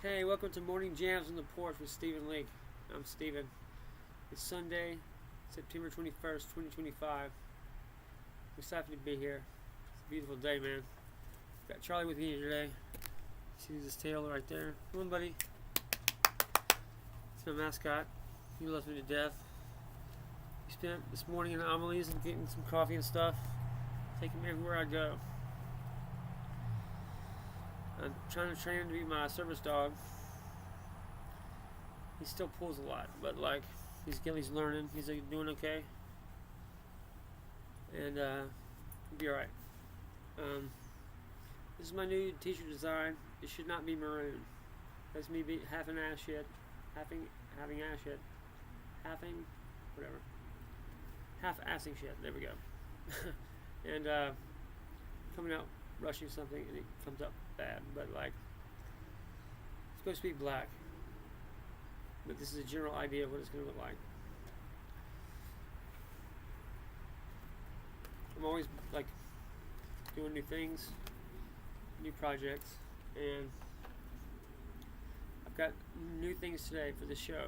Hey, welcome to Morning Jams on the Porch with Stephen Leake. I'm Stephen. It's Sunday, September 21st, 2025. We're so happy to be here. It's a beautiful day, man. Got Charlie with me today. See his tail right there. Come on, buddy. It's my mascot. He loves me to death. He spent this morning in Amelie's and getting some coffee and stuff. Take him everywhere I go. I'm trying to train him to be my service dog. He still pulls a lot, but he's learning. He's doing okay, and he'll be all right. This is my new t-shirt design. It should not be maroon. That's me having ass shit, whatever, half-assing shit. There we go. And coming out rushing something and it comes up bad, but it's supposed to be black, but this is a general idea of what it's going to look like. I'm always doing new things, new projects, and I've got new things today for this show.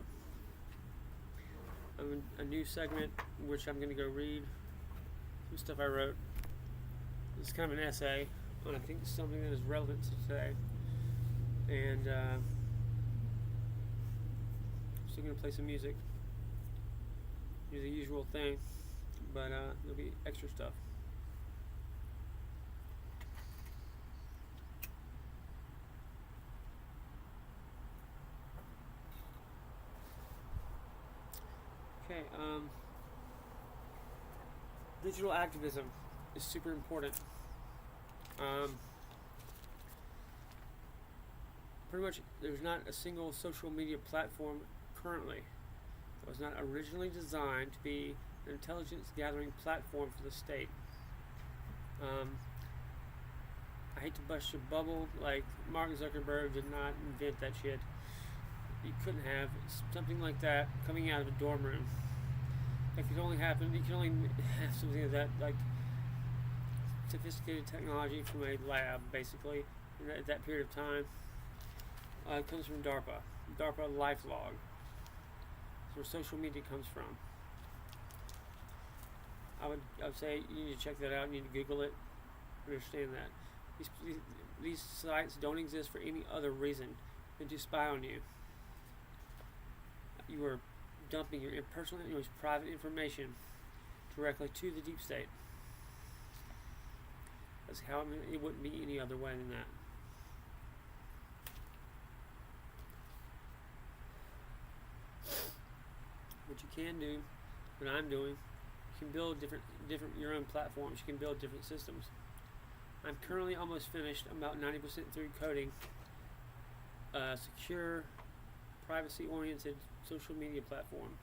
A new segment which I'm going to go read some stuff I wrote. It's kind of an essay on, I think, something that is relevant to today. And I'm still going to play some music. Do the usual thing, but there'll be extra stuff. Okay, digital activism is super important. Pretty much there's not a single social media platform currently that was not originally designed to be an intelligence gathering platform for the state. I hate to bust your bubble, Mark Zuckerberg did not invent that shit. You couldn't have something like that coming out of a dorm room. That could only happen, you can only have something of that, sophisticated technology from a lab, basically, at that period of time. It comes from DARPA LifeLog. That's where social media comes from. I would say you need to check that out. You need to Google it, understand that. These sites don't exist for any other reason than to spy on you. You are dumping your personal, private information directly to the deep state. That's how it wouldn't be any other way than that. What you can do, what I'm doing, you can build different your own platforms. You can build different systems. I'm currently almost finished. I'm about 90% through coding a secure, privacy-oriented social media platform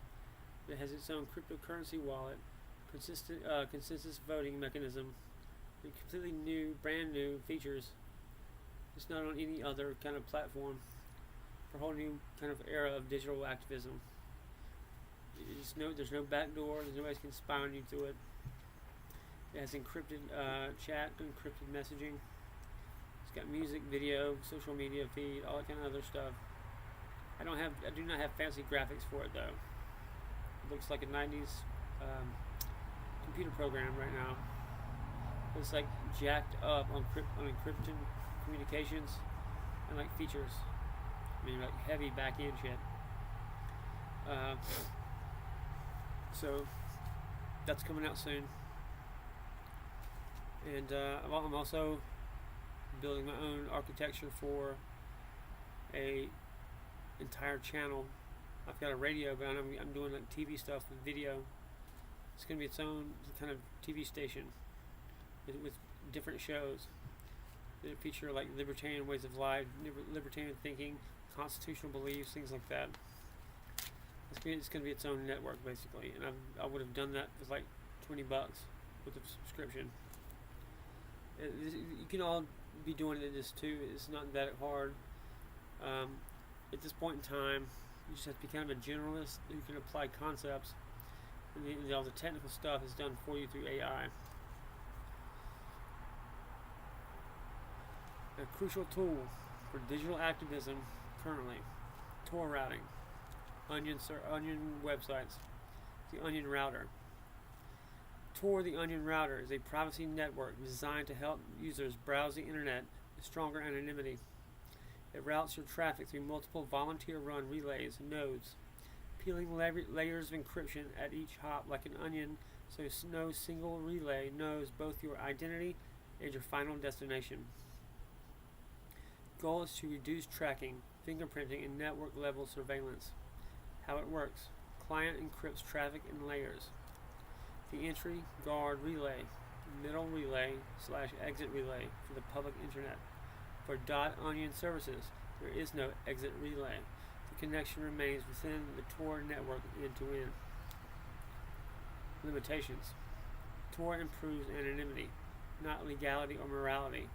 that has its own cryptocurrency wallet, consensus voting mechanism, and completely new, brand new features. It's not on any other kind of platform for a whole new kind of era of digital activism. There's no backdoor. There's nobody can spy on you through it. It has encrypted chat, encrypted messaging. It's got music, video, social media feed, all that kind of other stuff. I do not have fancy graphics for it though. It looks like a 90s computer program right now. It's jacked up on encryption communications and features. Heavy back end shit. So that's coming out soon. And I'm also building my own architecture for a entire channel. I've got a radio, but I'm doing TV stuff with video. It's going to be its own kind of TV station with different shows that feature libertarian ways of life, libertarian thinking, constitutional beliefs, things like that. It's going to be its own network basically, and I would have done that with $20 with a subscription. You can all be doing this too. It's not that hard. At this point in time, you just have to be kind of a generalist who can apply concepts, and all the technical stuff is done for you through AI. A crucial tool for digital activism internally. Tor routing. Onion websites. The Onion router. Tor, the Onion router, is a privacy network designed to help users browse the internet with stronger anonymity. It routes your traffic through multiple volunteer-run relays, nodes, peeling layers of encryption at each hop like an onion, so no single relay knows both your identity and your final destination. Goal is to reduce tracking, fingerprinting, and network-level surveillance. How it works. Client encrypts traffic in layers. The entry, guard, relay, middle relay / exit relay for the public internet. For .onion services, there is no exit relay. The connection remains within the Tor network end-to-end. Limitations. Tor improves anonymity, not legality or morality.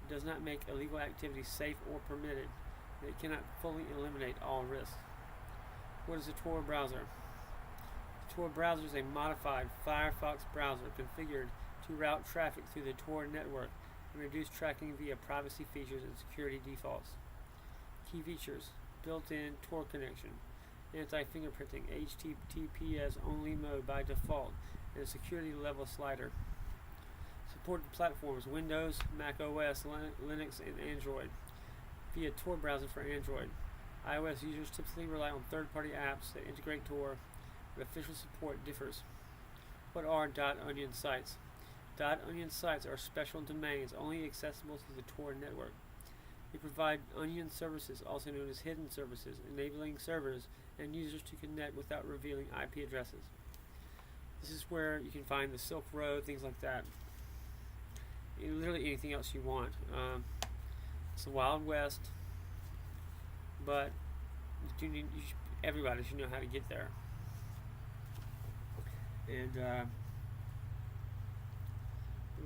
It does not make illegal activity safe or permitted, and it cannot fully eliminate all risks. What is a Tor browser? The Tor browser is a modified Firefox browser configured to route traffic through the Tor network and reduce tracking via privacy features and security defaults. Key features: built-in Tor connection, anti-fingerprinting, HTTPS only mode by default, and a security level slider. Supported platforms: Windows, Mac OS, Linux, and Android. Via Tor browser for Android. iOS users typically rely on third-party apps that integrate Tor, but official support differs. What are .onion sites? .onion sites are special domains only accessible through the Tor network. They provide onion services, also known as hidden services, enabling servers and users to connect without revealing IP addresses. This is where you can find the Silk Road, things like that. Literally anything else you want. It's the Wild West, but everybody should know how to get there. And there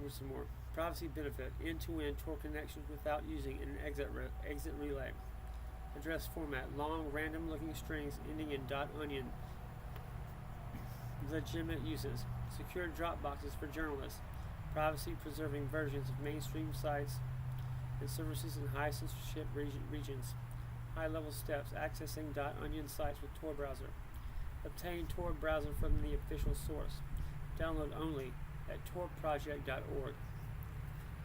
was some more. Privacy benefit: end-to-end Tor connections without using an exit relay. Address format: long, random-looking strings ending in .onion. Legitimate uses: secure drop boxes for journalists, privacy-preserving versions of mainstream sites and services in high censorship regions. High-level steps: accessing .onion sites with Tor browser. Obtain Tor browser from the official source. Download only at torproject.org.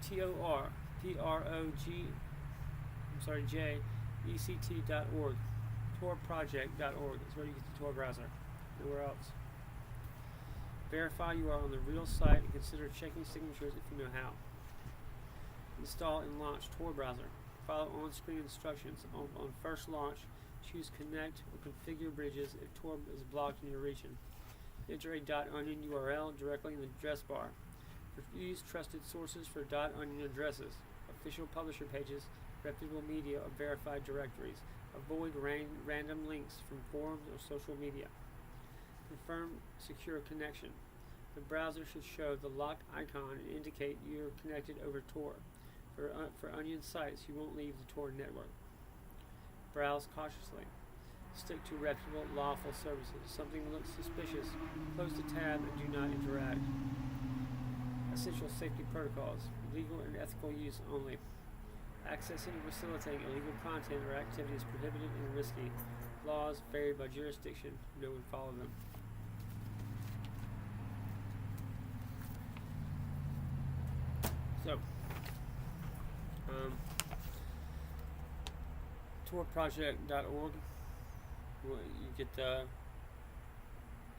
TORPROG.org. Torproject.org is where you get the Tor browser. Nowhere else. Verify you are on the real site and consider checking signatures if you know how. Install and launch Tor browser. Follow on-screen instructions. On first launch, choose connect or configure bridges if Tor is blocked in your region. Enter a .onion URL directly in the address bar. Use trusted sources for .onion addresses, official publisher pages, reputable media, or verified directories. Avoid random links from forums or social media. Confirm secure connection. The browser should show the locked icon and indicate you're connected over Tor. For Onion sites, you won't leave the Tor network. Browse cautiously. Stick to reputable, lawful services. If something looks suspicious, close the tab and do not interact. Essential safety protocols. Legal and ethical use only. Accessing or facilitating illegal content or activity is prohibited and risky. Laws vary by jurisdiction. Know and follow them. So, torproject.org. You get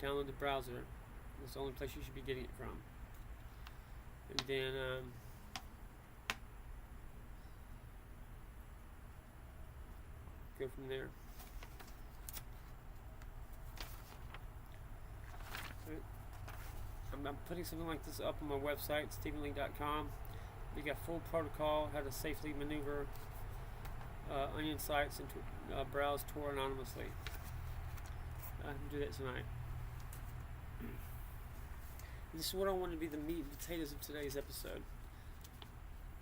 download the browser. It's the only place you should be getting it from. And then go from there. I'm putting something like this up on my website, stephenleake.com. We got full protocol, how to safely maneuver Onion sites and browse Tor anonymously. I can do that tonight. This is what I want to be the meat and potatoes of today's episode.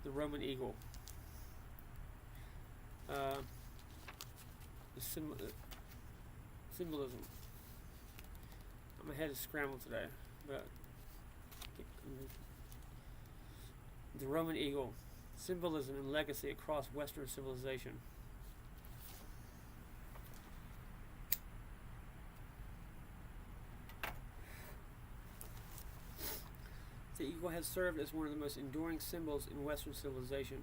The Roman eagle. The symbolism. My head is scrambled today, but the Roman eagle. Symbolism and legacy across Western civilization. eagle has served as one of the most enduring symbols in Western civilization,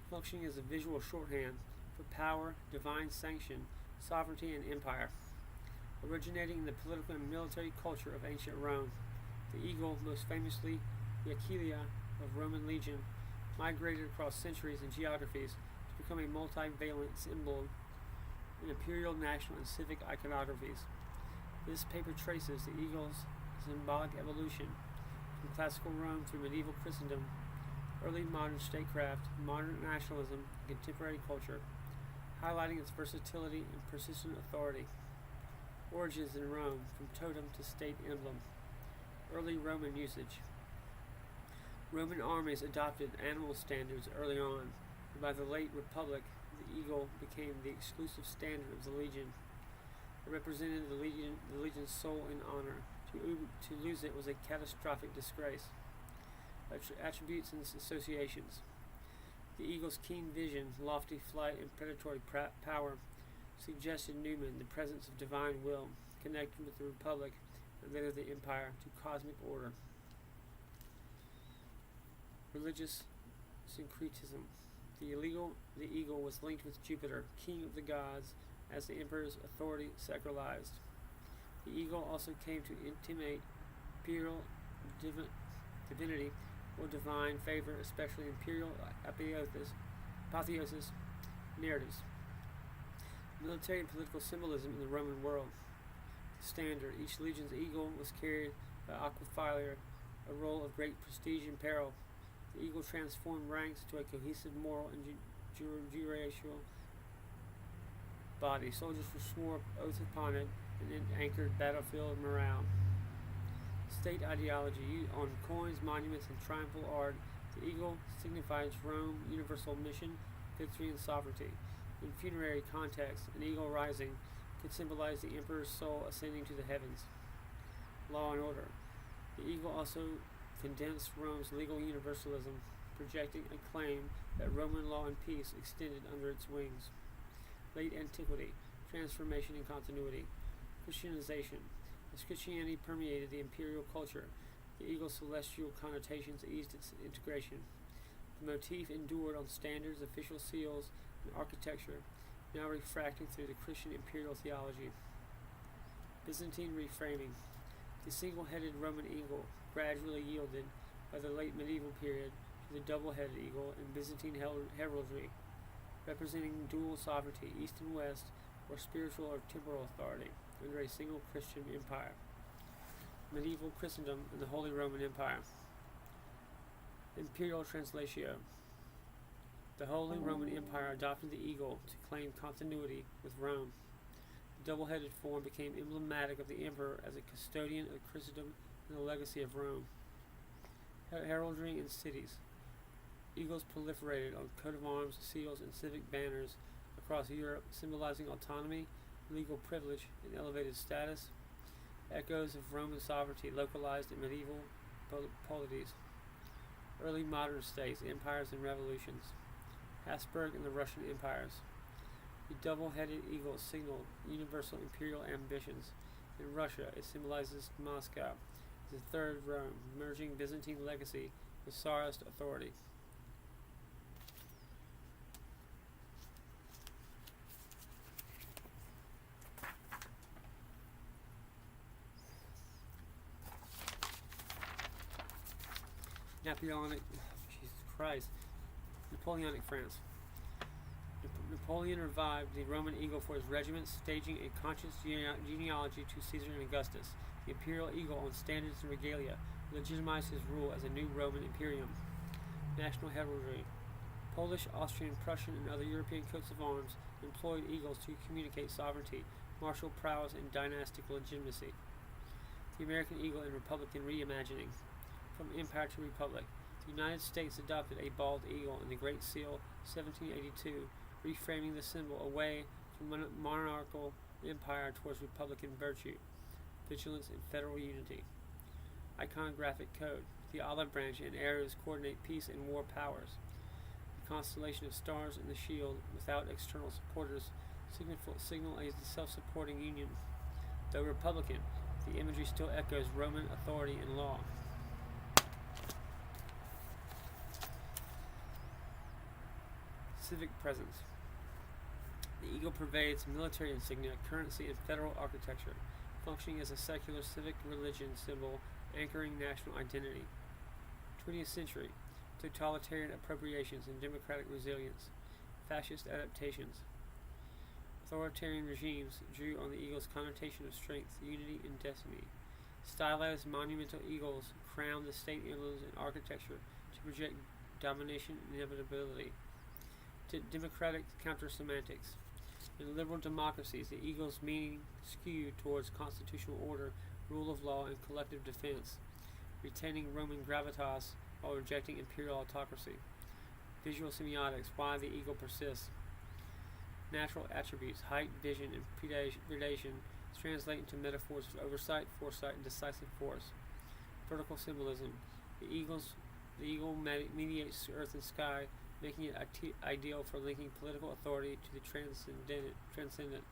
functioning as a visual shorthand for power, divine sanction, sovereignty, and empire. Originating in the political and military culture of ancient Rome, the eagle, most famously the Achillea of Roman legion, migrated across centuries and geographies to become a multivalent symbol in imperial, national, and civic iconographies. This paper traces the eagle's symbolic evolution from classical Rome through medieval Christendom, early modern statecraft, modern nationalism, and contemporary culture, highlighting its versatility and persistent authority. Origins in Rome, from totem to state emblem. Early Roman usage. Roman armies adopted animal standards early on, and by the late Republic, the eagle became the exclusive standard of the legion. It represented the legion's soul and honor. To lose it was a catastrophic disgrace. Attributes and associations. The eagle's keen vision, lofty flight, and predatory power suggested Newman the presence of divine will, connected with the Republic and later the Empire to cosmic order. Religious syncretism. The eagle was linked with Jupiter, king of the gods, as the emperor's authority sacralized. The eagle also came to intimate imperial divinity or divine favor, especially imperial apotheosis narratives. Military and political symbolism in the Roman world. Standard. Each legion's eagle was carried by aquifilier, a role of great prestige and peril. The eagle transformed ranks to a cohesive moral and juridical body. Soldiers swore oaths upon it and it anchored battlefield morale. State ideology. On coins, monuments, and triumphal art, the eagle signifies Rome's universal mission, victory, and sovereignty. In funerary context, an eagle rising could symbolize the emperor's soul ascending to the heavens. Law and order. The eagle also condensed Rome's legal universalism, projecting a claim that Roman law and peace extended under its wings. Late antiquity. Transformation and continuity. Christianization. As Christianity permeated the imperial culture, the eagle's celestial connotations eased its integration. The motif endured on standards, official seals, and architecture, now refracting through the Christian imperial theology. Byzantine reframing. The single-headed Roman eagle gradually yielded, by the late medieval period, to the double-headed eagle in Byzantine heraldry, representing dual sovereignty, east and west, or spiritual or temporal authority, under a single Christian empire. Medieval Christendom and the Holy Roman Empire. Imperial translatio. The Holy Roman Empire adopted the eagle to claim continuity with Rome. The double-headed form became emblematic of the emperor as a custodian of Christendom and the legacy of Rome. Heraldry in cities. Eagles proliferated on coat of arms, seals, and civic banners across Europe, symbolizing autonomy, legal privilege, and elevated status. Echoes of Roman sovereignty localized in medieval polities. Early modern states, empires, and revolutions. Habsburg and the Russian empires. The double-headed eagle signaled universal imperial ambitions. In Russia, it symbolizes Moscow as the third Rome, merging Byzantine legacy with Tsarist authority. Napoleonic France. Napoleon revived the Roman eagle for his regiments, staging a conscious genealogy to Caesar and Augustus. The imperial eagle on standards and regalia legitimized his rule as a new Roman imperium. National heraldry. Polish, Austrian, Prussian, and other European coats of arms employed eagles to communicate sovereignty, martial prowess, and dynastic legitimacy. The American eagle in Republican reimagining. From empire to republic. The United States adopted a bald eagle in the Great Seal, 1782, reframing the symbol away from monarchical empire towards republican virtue, vigilance, and federal unity. Iconographic code. The olive branch and arrows coordinate peace and war powers. The constellation of stars and the shield, without external supporters, signal a self-supporting union. Though republican, the imagery still echoes Roman authority and law. civic presence. The eagle pervades military insignia, currency, and federal architecture, functioning as a secular civic religion symbol anchoring national identity. 20th century, totalitarian appropriations and democratic resilience, fascist adaptations. Authoritarian regimes drew on the eagle's connotation of strength, unity, and destiny. Stylized monumental eagles crown the state emblems and architecture to project domination and inevitability. Democratic counter-semantics. In liberal democracies, the eagle's meaning skewed towards constitutional order, rule of law, and collective defense, retaining Roman gravitas while rejecting imperial autocracy. Visual semiotics, why the eagle persists. Natural attributes, height, vision, and predation translate into metaphors of oversight, foresight, and decisive force. Vertical symbolism, the eagle mediates earth and sky, making it ideal for linking political authority to the transcendent,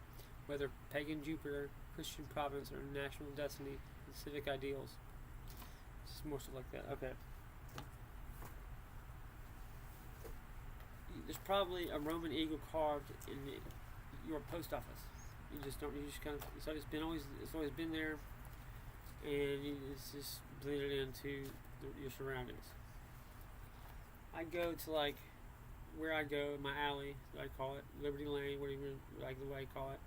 whether pagan Jupiter, Christian province, or national destiny and civic ideals. Just more stuff like that. Okay. There's probably a Roman eagle carved in your post office. You just kind of. It's always been there, and it's just blended into your surroundings. I go to where I go in my alley, I call it Liberty Lane, whatever the way I call it,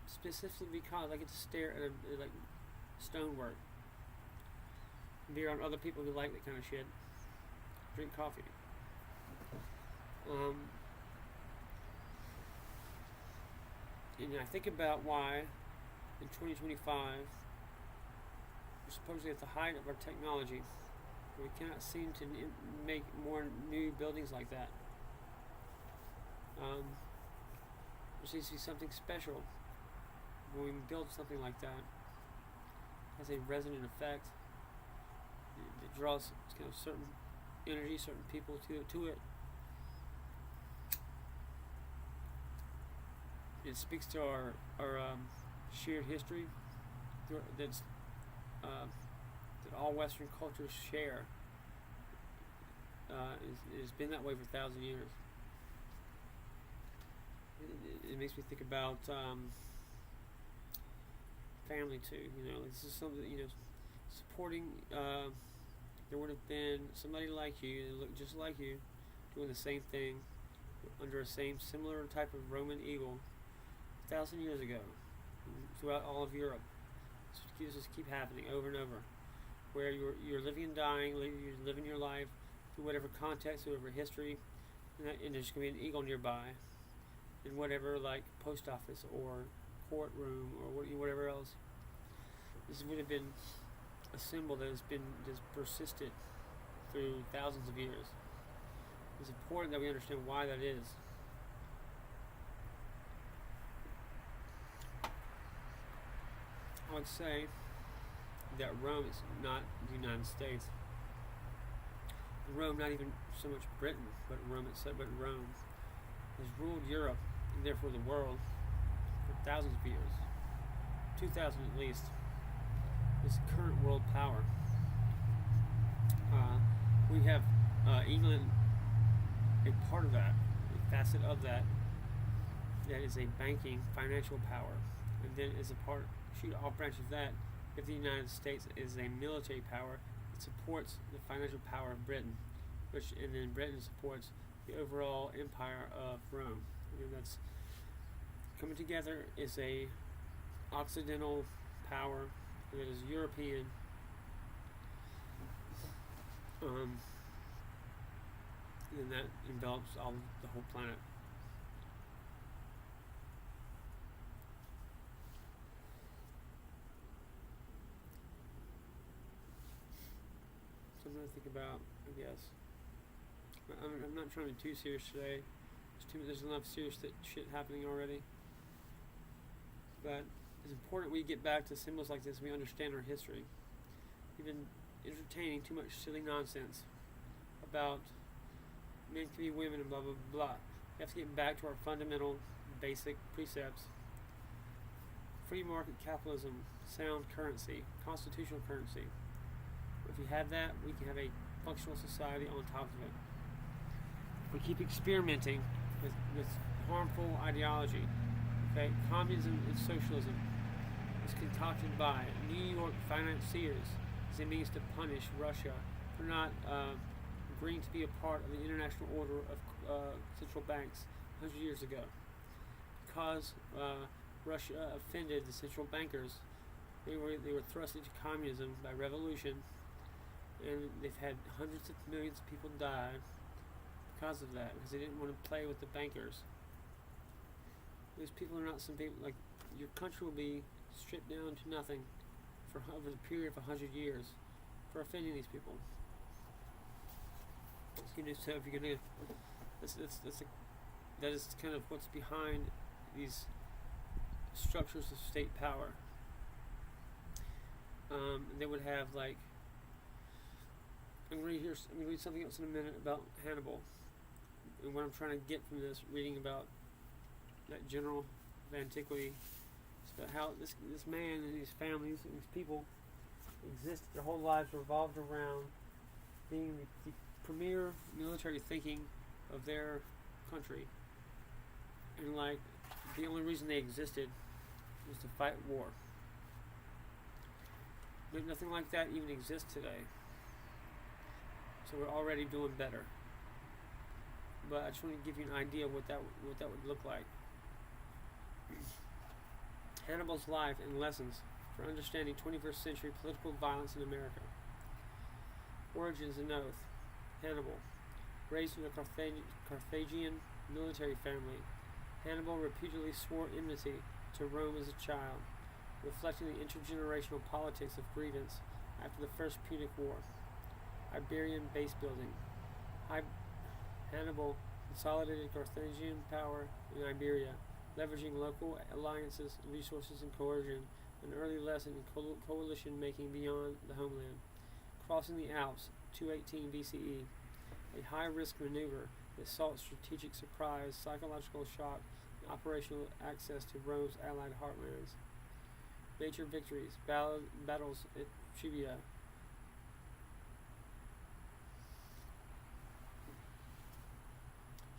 specifically because I get to stare at stonework, and be around other people who like that kind of shit. Drink coffee. And I think about why in 2025 we're supposedly at the height of our technology, we cannot seem to make more new buildings like that. There seems to be something special when we build something like that. It has a resonant effect. It draws kind of certain energy, certain people to it. It speaks to our shared history that all Western cultures share. It's been that way for 1,000 years. It makes me think about family too. This is something supporting. There would have been somebody like you that looked just like you, doing the same thing under a similar type of Roman eagle 1,000 years ago, throughout all of Europe. This just keep happening over and over, where you're living and dying, you're living your life through whatever context, whatever history, and there's going to be an eagle nearby, in whatever post office or courtroom or whatever else. This would have been a symbol that has persisted through thousands of years. It's important that we understand why that is. I would say that Rome is not the United States. Rome, not even so much Britain, but Rome has ruled Europe and therefore the world for thousands of years, 2,000 at least. It's the current world power. We have England, a part of that, a facet of that is a banking, financial power, and then as a part. Off branch of that, if the United States is a military power, it supports the financial power of Britain, and then Britain supports the overall empire of Rome. That's coming together is a Occidental power that is European, and that envelops the whole planet. Something to think about, I guess. I'm not trying to be too serious today. There's enough serious shit happening already. But it's important we get back to symbols like this and we understand our history. We've been entertaining too much silly nonsense about men can be women and blah, blah, blah. We have to get back to our fundamental, basic precepts. Free market capitalism, sound currency, constitutional currency. If we have that, we can have a functional society on top of it. If we keep experimenting with harmful ideology. Okay, communism and socialism was concocted by New York financiers as a means to punish Russia for not agreeing to be a part of the international order of central banks 100 years ago. Because Russia offended the central bankers, they were thrust into communism by revolution, and they've had hundreds of millions of people die because of that, because they didn't want to play with the bankers. These people are not some people, like, your country will be stripped down to nothing for over the period of 100 years for offending these people. So if you're gonna, that is kind of what's behind these structures of state power. They would have, like, I'm going to read something else in a minute about Hannibal, and what I'm trying to get from this, reading about that general of antiquity, is about how this man and these families and these people exist. Their whole lives revolved around being the premier military thinking of their country, and, like, the only reason they existed was to fight war. But nothing like that even exists today. So we're already doing better. But I just want to give you an idea of what that would look like. Hannibal's life and lessons for understanding 21st century political violence in America. Origins and oath. Hannibal, raised in a Carthaginian military family, Hannibal repeatedly swore enmity to Rome as a child, reflecting the intergenerational politics of grievance after the First Punic War. Iberian base building. Hannibal consolidated Carthaginian power in Iberia, leveraging local alliances, resources, and coercion, an early lesson in coalition making beyond the homeland. Crossing the Alps, 218 BCE, a high-risk maneuver that sought strategic surprise, psychological shock, and operational access to Rome's allied heartlands. Major victories, battles at Trivia,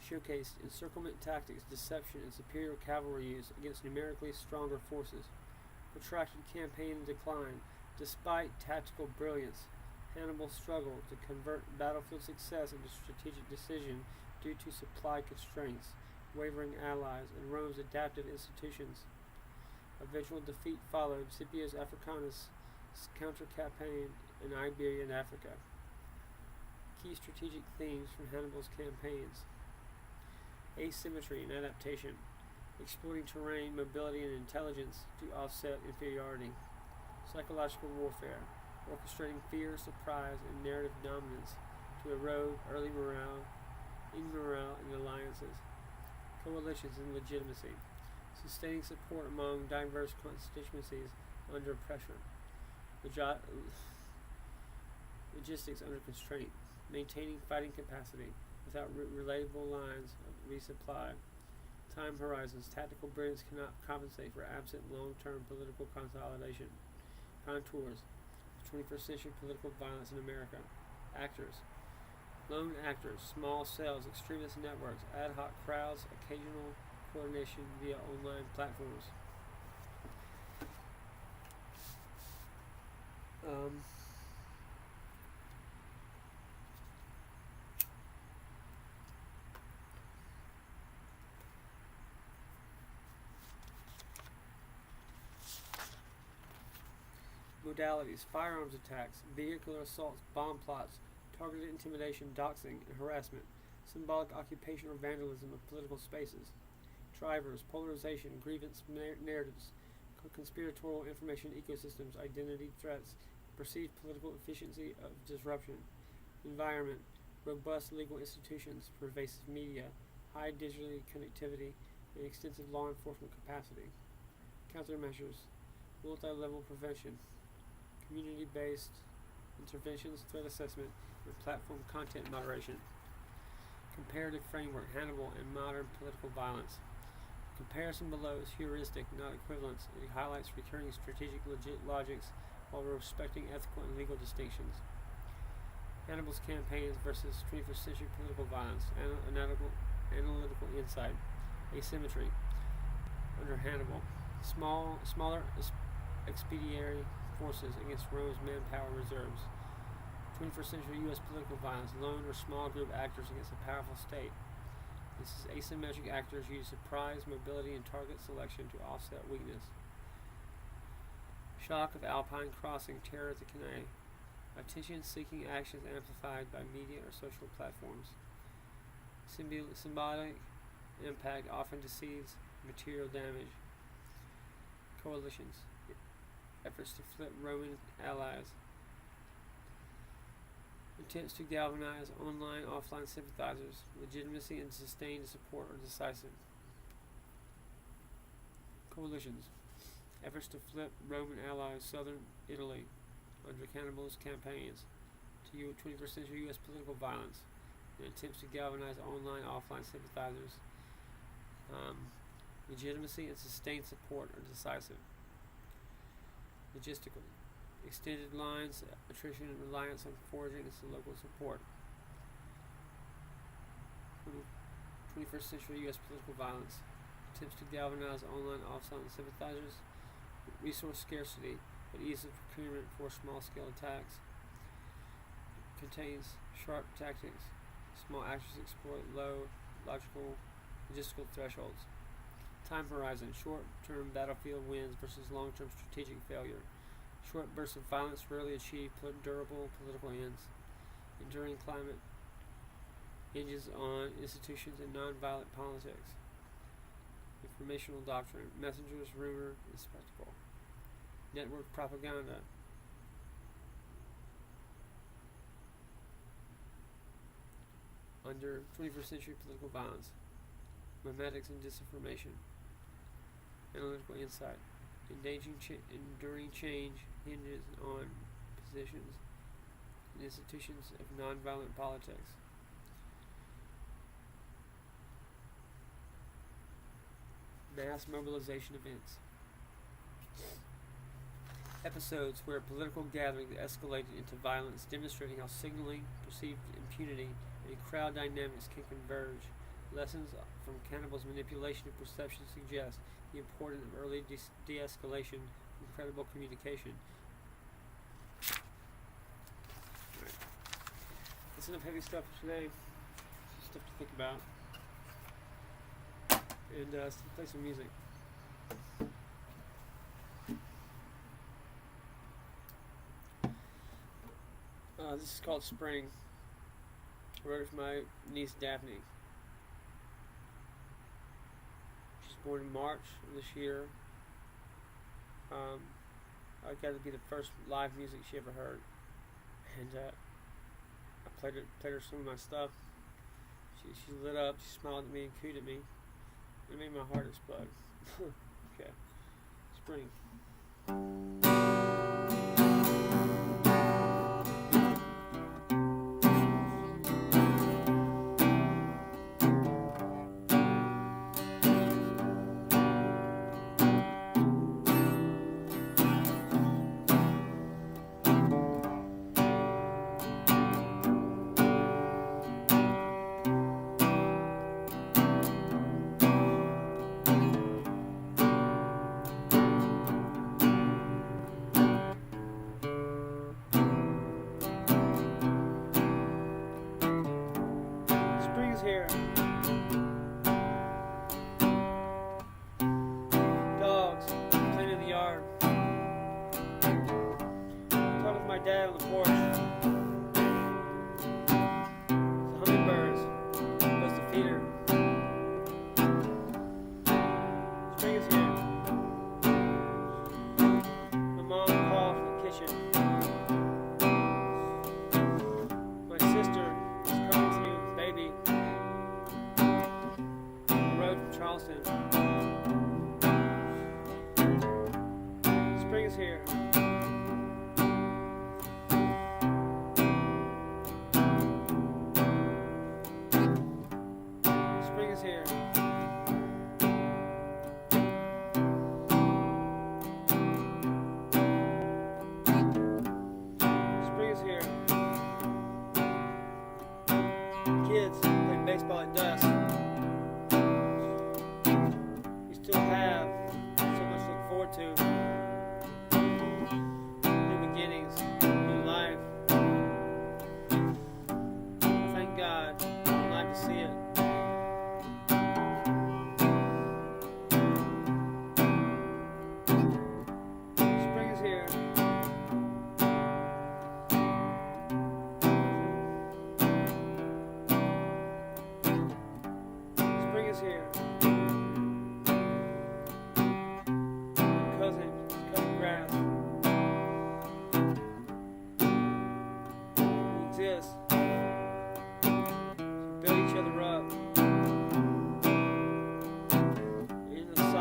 showcased encirclement tactics, deception, and superior cavalry use against numerically stronger forces. Protracted campaign in decline. Despite tactical brilliance, Hannibal struggled to convert battlefield success into strategic decision due to supply constraints, wavering allies, and Rome's adaptive institutions. Eventual defeat followed Scipio's Africanus' counter-campaign in Iberia and Africa. Key strategic themes from Hannibal's campaigns: asymmetry and adaptation, exploiting terrain, mobility, and intelligence to offset inferiority. Psychological warfare, orchestrating fear, surprise, and narrative dominance to erode early morale, and alliances. Coalitions and legitimacy, sustaining support among diverse constituencies under pressure. Logistics under constraint, maintaining fighting capacity without relatable lines of resupply. Time horizons, tactical brilliance cannot compensate for absent long-term political consolidation. Contours, 21st century political violence in America. Actors, lone actors, small cells, extremist networks, ad hoc crowds, occasional coordination via online platforms. Modalities: firearms attacks, vehicular assaults, bomb plots, targeted intimidation, doxing, and harassment, symbolic occupation or vandalism of political spaces. Drivers: polarization, grievance narratives, conspiratorial information ecosystems, identity threats, perceived political efficiency of disruption. Environment: robust legal institutions, pervasive media, high digital connectivity, and extensive law enforcement capacity. Countermeasures: multi-level prevention, community-based interventions, threat assessment, and platform content moderation. Comparative framework: Hannibal and modern political violence. Comparison below is heuristic, not equivalence. It highlights recurring strategic logics while respecting ethical and legal distinctions. Hannibal's campaigns versus 21st century political violence. analytical insight. Asymmetry. Under Hannibal, smaller expeditionary forces against Rome's manpower reserves. 21st century U.S. political violence, lone or small group actors against a powerful state. This is asymmetric actors use surprise, mobility, and target selection to offset weakness. Shock of Alpine crossing, terror at the Cannae. Attention-seeking actions amplified by media or social platforms. Symbolic impact often deceives material damage. Coalitions. Efforts to flip Roman allies. Attempts to galvanize online, offline sympathizers. Legitimacy and sustained support are decisive. Coalitions. Efforts to flip Roman allies, southern Italy, under Hannibal's campaigns, to 21st century U.S. political violence, and attempts to galvanize online, offline sympathizers. Legitimacy and sustained support are decisive. Logistical. Extended lines, attrition, and reliance on foraging and local support. 21st century U.S. political violence. Attempts to galvanize online, offline sympathizers. Resource scarcity, but ease of procurement for small-scale attacks. Contains sharp tactics. Small actors exploit low logistical thresholds. Time horizon. Short-term battlefield wins versus long-term strategic failure. Short bursts of violence rarely achieve durable political ends. Enduring climate hinges on institutions and nonviolent politics. Informational doctrine. Messengers, rumor, and spectacle. Network propaganda. Under 21st century political violence. Memetics and disinformation. Analytical insight. Enduring change hinges on positions and institutions of nonviolent politics. Mass mobilization events. Episodes where political gatherings escalated into violence, demonstrating how signaling, perceived impunity, and crowd dynamics can converge. Lessons from Hannibal's manipulation of perception suggest the importance of early de-escalation and credible communication. Right. That's enough heavy stuff for today. Just stuff to think about. And let's play some music. This is called Spring. I wrote it for my niece Daphne. She's born in March of this year. I got to be the first live music she ever heard, and I played her some of my stuff. She lit up, she smiled at me and cooed at me. It made my heart explode. Okay, Spring.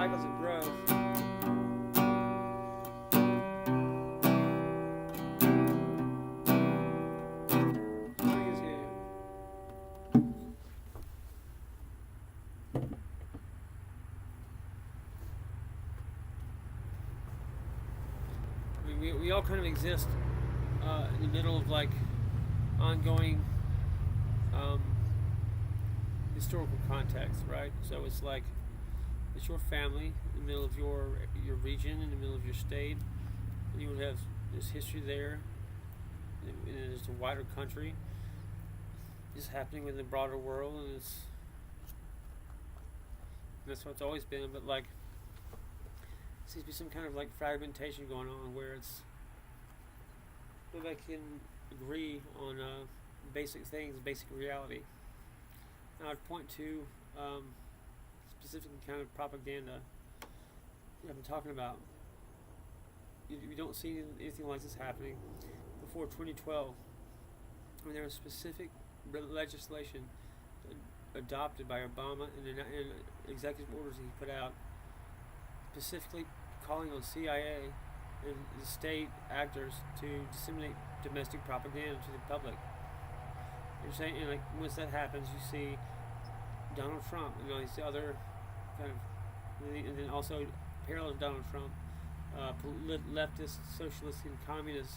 cycles of growth. We all kind of exist in the middle of like ongoing historical context, right? So it's like it's your family in the middle of your region, in the middle of your state, and you would have this history there, and there's a wider country. It's happening within the broader world, and that's what it's always been. But like, there seems to be some kind of like fragmentation going on where it's nobody can agree on basic things, basic reality. Now I'd point to specific kind of propaganda I've been talking about. You don't see anything like this happening before 2012, when there was specific legislation adopted by Obama and executive orders he put out, specifically calling on CIA and the state actors to disseminate domestic propaganda to the public. You're saying, and like once that happens, you see Donald Trump and all these other kind of, and then also parallel to Donald Trump, leftist, socialist, and communist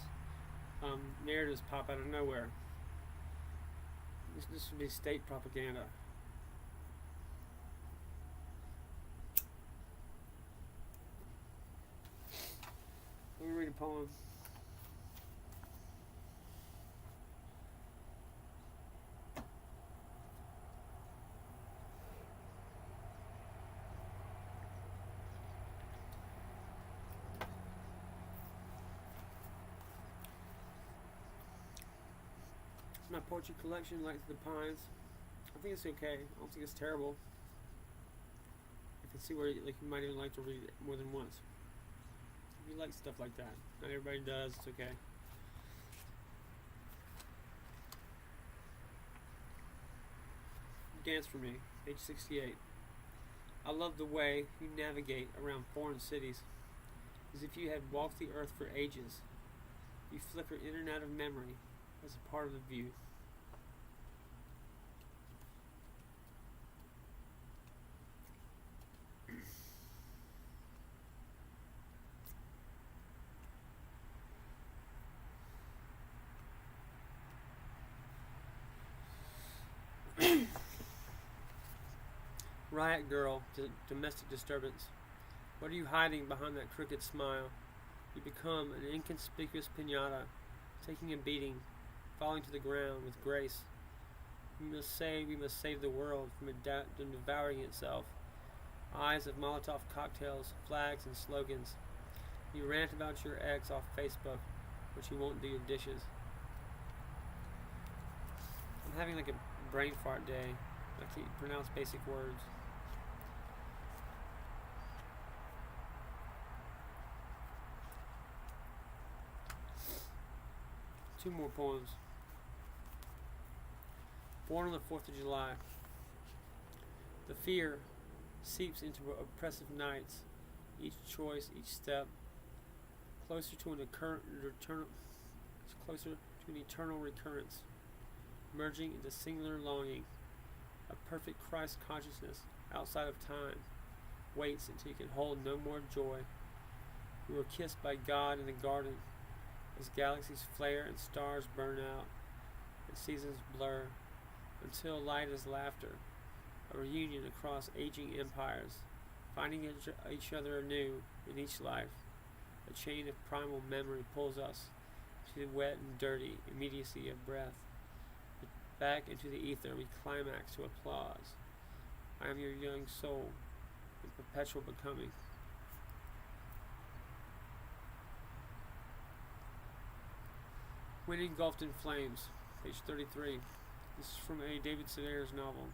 narratives pop out of nowhere. This would be state propaganda. Let me read a poem. My poetry collection, Light to the Pines. I think it's okay. I don't think it's terrible. I can see where you might even like to read it more than once. If you like stuff like that. Not everybody does, it's okay. Dance for Me, page 68. I love the way you navigate around foreign cities, as if you had walked the earth for ages. You flicker in and out of memory as a part of the view. Riot girl, domestic disturbance. What are you hiding behind that crooked smile? You become an inconspicuous piñata, taking a beating, falling to the ground with grace. We must save the world from devouring itself. Eyes of Molotov cocktails, flags, and slogans. You rant about your ex off Facebook, but you won't do your dishes. I'm having like a brain fart day. I can't pronounce basic words. Two more poems. Born on the 4th of July. The fear seeps into oppressive nights, each choice, each step, closer to an eternal recurrence, merging into singular longing. A perfect Christ consciousness outside of time waits until you can hold no more joy. You were kissed by God in the garden, as galaxies flare and stars burn out, and seasons blur, until light is laughter, a reunion across aging empires, finding each other anew in each life. A chain of primal memory pulls us to the wet and dirty immediacy of breath. Back into the ether we climax to applause. I am your young soul in perpetual becoming. When Engulfed in Flames, page 33. This is from a David Sedaris novel.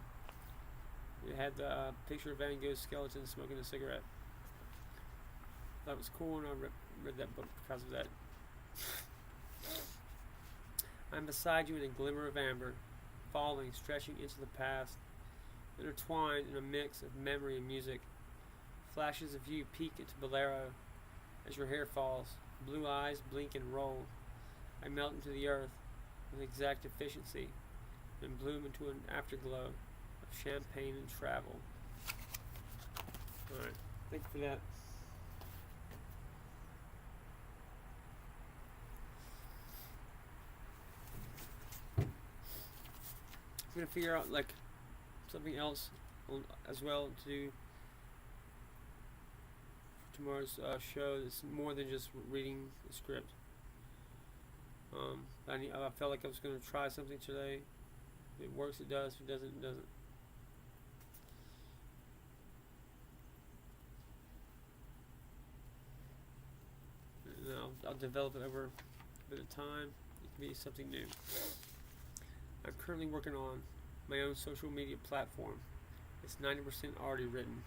It had the picture of Van Gogh's skeleton smoking a cigarette. That was cool, and I read that book because of that. I'm beside you in a glimmer of amber, falling, stretching into the past, intertwined in a mix of memory and music, Flashes of you peek into bolero as your hair falls. Blue eyes blink and roll. I melt into the earth with exact efficiency and bloom into an afterglow of champagne and travel. Alright, thank you for that. I'm gonna figure out like something else as well to do for tomorrow's show that's more than just reading the script. I felt like I was gonna try something today. If it works, it does. If it doesn't, it doesn't. And I'll develop it over a bit of time. It can be something new. I'm currently working on my own social media platform. It's 90% already written.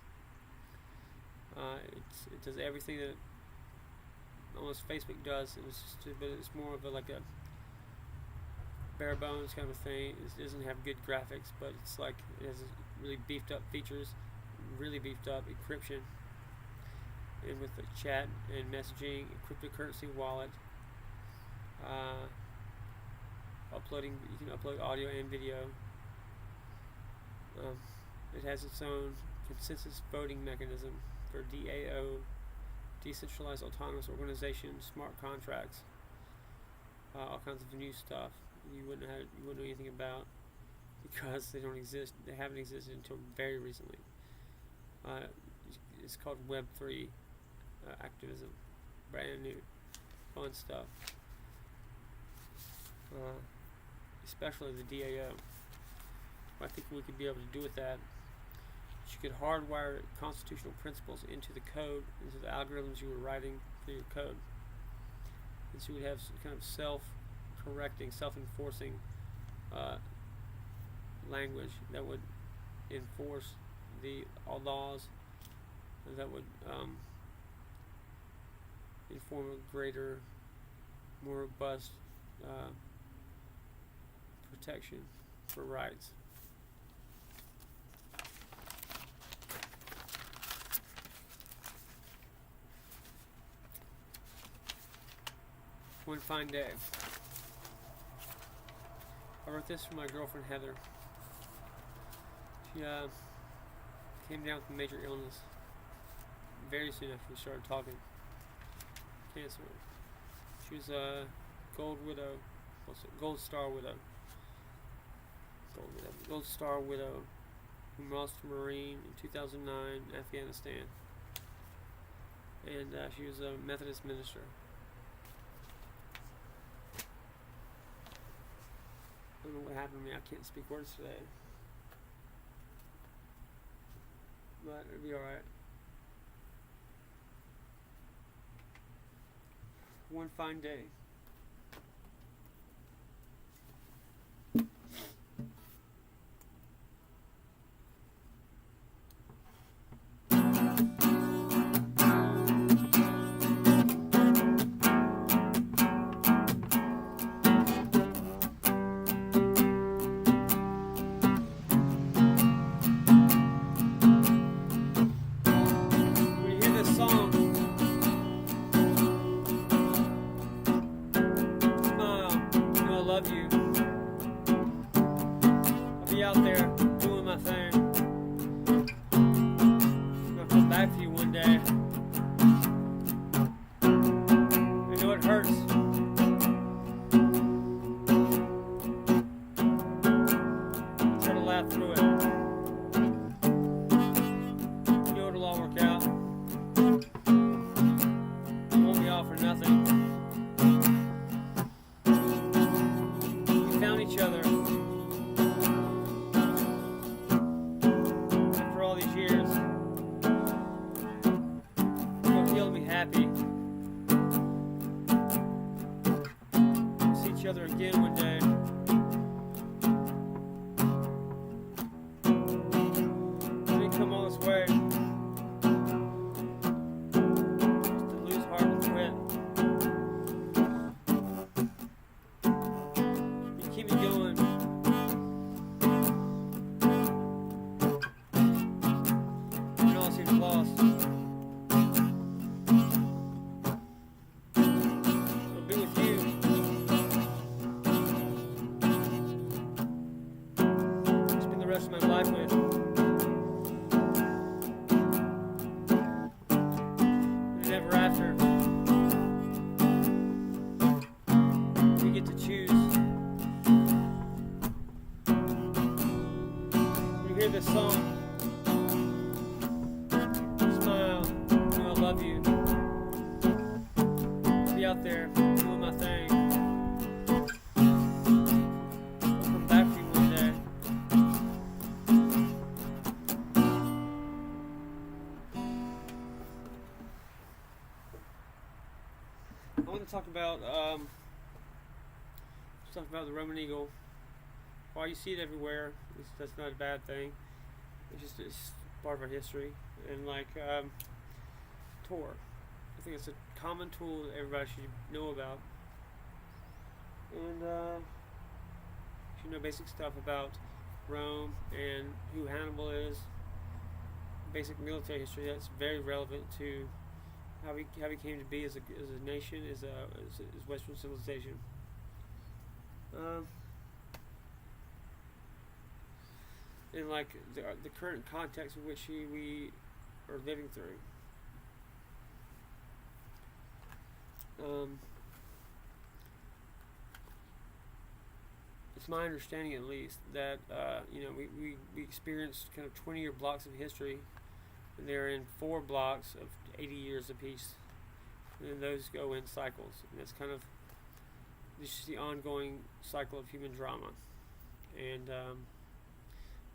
It does everything that almost Facebook does, but it's more of like a bare bones kind of thing. It doesn't have good graphics, but it's like it has really beefed up features, really beefed up encryption, and with the chat and messaging, cryptocurrency wallet. Uploading, you can upload audio and video. It has its own consensus voting mechanism for DAO, decentralized autonomous organization, smart contracts, all kinds of new stuff you wouldn't know anything about because they don't exist. They haven't existed until very recently. It's called Web3 activism, brand new, fun stuff. Especially the DAO. What I think we could be able to do with that, you could hardwire constitutional principles into the code, into the algorithms you were writing for your code. And so you would have some kind of self-correcting, self-enforcing language that would enforce the laws, that would inform a greater, more robust protection for rights. One fine day. I wrote this for my girlfriend Heather. She came down with a major illness very soon after we started talking. Cancer. She was a gold star widow who lost a Marine in 2009 in Afghanistan. And she was a Methodist minister. I don't know what happened to me. I can't speak words today. But it'll be alright. One fine day. Out there doing my thing. I'm gonna come back to you one day. I know it hurts. I try to laugh through it. You know it'll all work out. It won't be all for nothing. We found each other. Happy. See each other again one day. I didn't come all this way just to lose heart and quit. You keep me going. When all seems lost. ever after. We get to choose. When you hear this song, smile, you know I love you. I'll be out there doing my thing. I'll come back for you one day. I want to talk about the Roman eagle. While you see it everywhere, that's not a bad thing. It's part of our history. And like Tor, I think it's a common tool that everybody should know about. And should know basic stuff about Rome and who Hannibal is. Basic military history that's very relevant to how we came to be as a nation, as Western civilization. And like the current context in which we are living through. It's my understanding, at least, that we experienced kind of 20-year blocks of history, and they're in 4 blocks of 80 years apiece, and then those go in cycles, and that's kind of just the ongoing cycle of human drama. And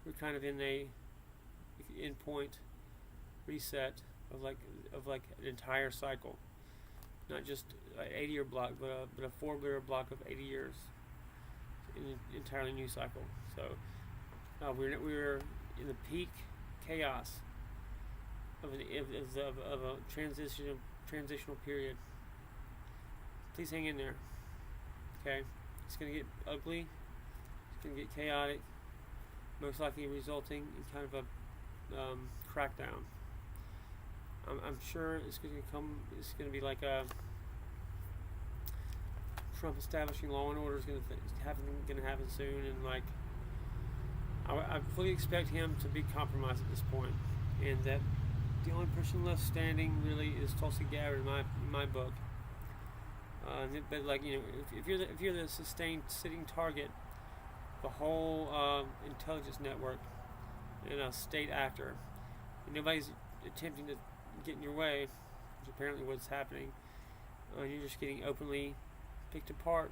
we're kind of in a endpoint reset of like an entire cycle, not just an 80-year block, but a 4-year block of 80 years, in an entirely new cycle. So we're in the peak chaos of a transitional period. Please hang in there. Okay, it's going to get ugly. It's going to get chaotic. Most likely resulting in kind of a crackdown. I'm sure it's going to come. It's going to be like a Trump establishing law and order is going to happen soon, and like I fully expect him to be compromised at this point, and that the only person left standing really is Tulsi Gabbard in my book. But like if you're the sustained sitting target, the whole intelligence network, and a state actor, and nobody's attempting to get in your way, which apparently what's happening. You're just getting openly picked apart.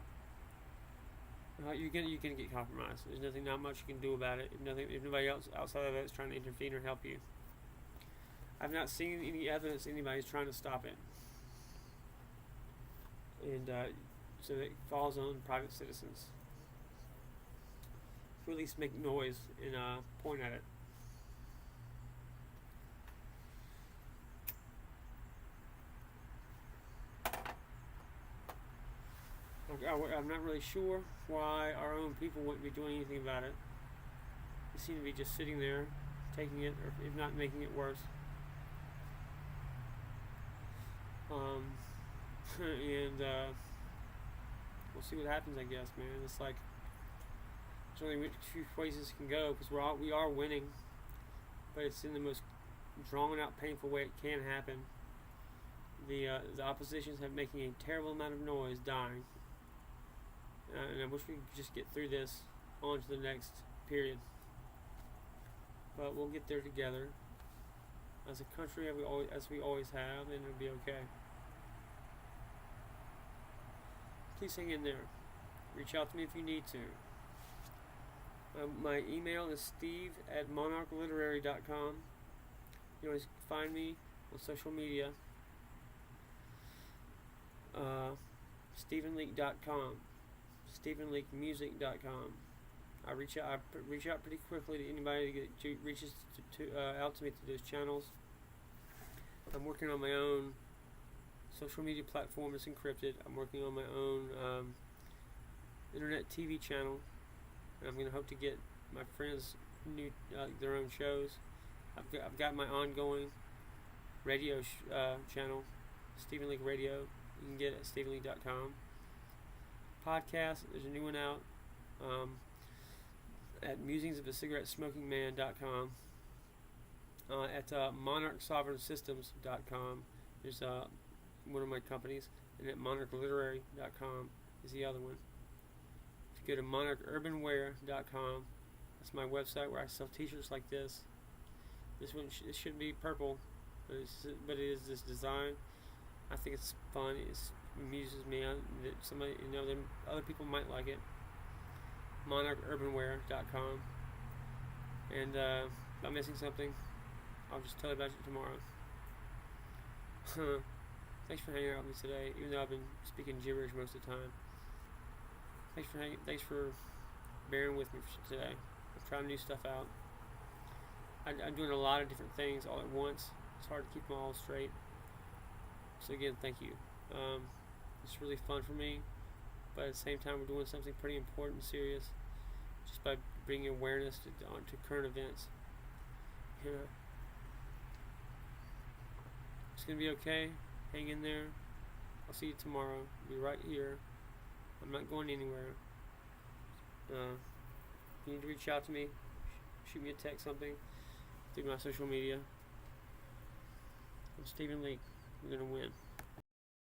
You're gonna get compromised. There's not much you can do about it. If nobody else outside of it is trying to intervene or help you. I've not seen any evidence anybody's trying to stop it, and so it falls on private citizens. Or at least make noise and point at it. I'm not really sure why our own people wouldn't be doing anything about it. They seem to be just sitting there, taking it, or if not making it worse. And we'll see what happens, I guess, man. It's like there's only a few places it can go, because we are winning, but it's in the most drawn out, painful way it can happen. The oppositions have making a terrible amount of noise, dying, and I wish we could just get through this on to the next period. But we'll get there together as a country, as we always have, and it'll be okay. Please hang in there. Reach out to me if you need to. My email is steve@monarchliterary.com. You can always find me on social media. StephenLeake.com. StephenLeakemusic.com. I reach out pretty quickly to anybody that reaches out to me through those channels. I'm working on my own social media platform that's encrypted. I'm working on my own internet TV channel. And I'm going to hope to get my friends their own shows. I've got my ongoing radio channel, Stephen Leake Radio. You can get it at StephenLeake.com. Podcast, there's a new one out at musingsofacigarettesmokingman.com. At monarchsovereignsystems.com. There's one of my companies, and at monarchliterary.com is the other one. If you go to monarchurbanwear.com, that's my website where I sell t-shirts like this. This one it should be purple, but it is this design. I think it's fun. It amuses me. That somebody, then other people might like it. monarchurbanwear.com. And if I'm missing something, I'll just tell you about it tomorrow. Thanks for hanging out with me today, even though I've been speaking gibberish most of the time. Thanks for bearing with me today. I'm trying new stuff out. I'm doing a lot of different things all at once. It's hard to keep them all straight. So again, thank you. It's really fun for me, but at the same time, we're doing something pretty important and serious, just by bringing awareness to current events. It's gonna be okay. Hang in there. I'll see you tomorrow. I'll be right here. I'm not going anywhere. You need to reach out to me. Shoot me a text, something, through my social media. I'm Stephen Leake. We're gonna win.